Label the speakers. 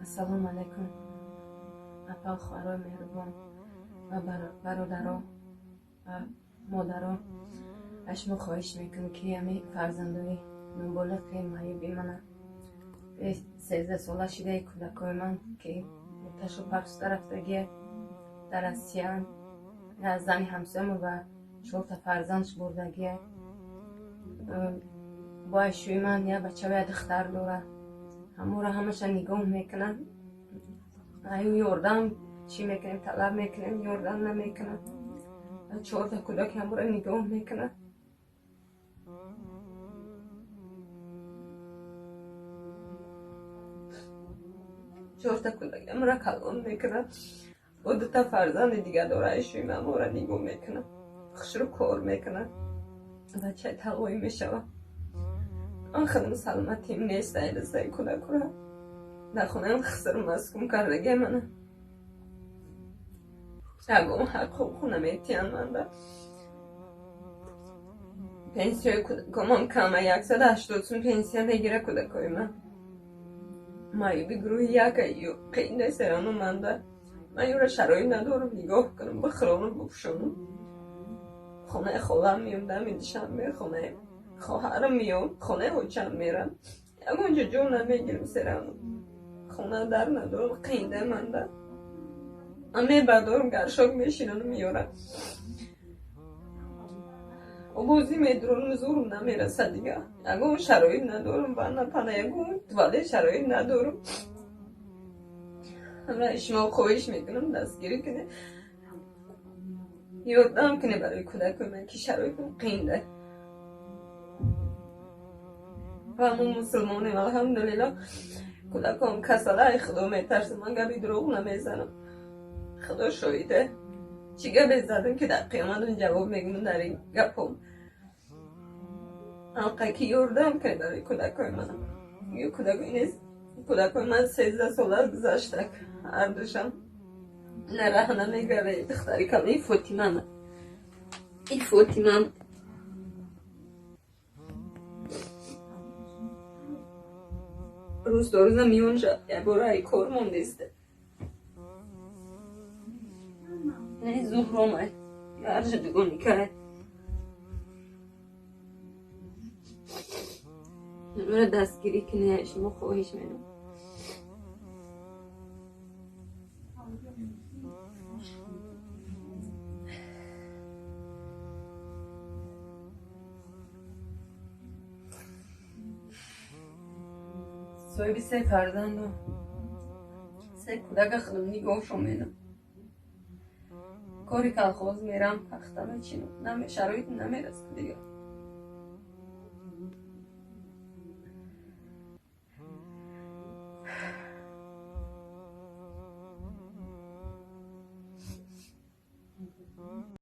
Speaker 1: السلام علیکم. اپا خواهرای مهربان و برادرها و مادرها، از شما خواهش میکنم که همه فرزندای نابالغ معیوبی من 13 ساله شده کودکای من که متشو پاکستان رفتگی در اسیان از زن همسایه‌مون و 4 تا فرزندش بردگی با اشوی من یه بچه و یه دختر داره. همه را همش نگاه میکنن، ایو یاردم چی میکنیم طلب میکنیم یاردم نمیکنن. 4 تا کودک همه را نگاه میکنن. چهار تا کودک همه را کلان میکنن. و 2 تا فرزند دیگه داره اشوی من همه را نگاه میکنن، خوش رو کار میکنن. بچه تقوی میشوه. آن خیلی سلامتیم نیست ایرزده کودک را در خونه هم خسر مسکوم کردگی منه. اگه حقوق خونه میتین من ده پنسیون کودکام کمه 180 پنسیون میگیره کودکای من. معیوبی گروه یک قینده سرانو من ده من یورا شرایط ندارم نگاه کنم بخرانم بپوشانم. خونه خالم میام ده میدشم بیر خونه خواهرم میام خونه هوچم میرم اگه اونجا جو نمیگیرم سرانو خونه در ندارم قینده من ده امی بردارم گرشاک میشینم میارم و بازی میدرونم زورم نمیرسه دیگه. اگه اون شرایط ندارم بنا پنه اگه اون توله شرایط ندارم همه شما خواهش میکنم دستگیری کنه یادم کنه برای کودک من که شرایط قینده و همون مسلمانیم الحمدلله. کودکام کساله خدا میترسم من گبی دروغ نمیزنم. خدا شاهده چی گبی زدم که در قیامت جواب میگم در این گپم حقیقی یاردم کنه برای کودکای من. یه کودکای نیست کودکای من 13 ساله گذشته هر دوشم نره نمیگره. دختری کم این فاطمه این فاطمه روز دو روز میونجا یه برای کار موندیسته نه زهرامه هر جا دگونی که نمره دستگیری کنه شما خواهش میدم. صاحب 3 فرزند و 3 کودک خودم نگاهشو میدم. کاری کلخواز میرم پختم چینم شرایط نمیرسه دیگه.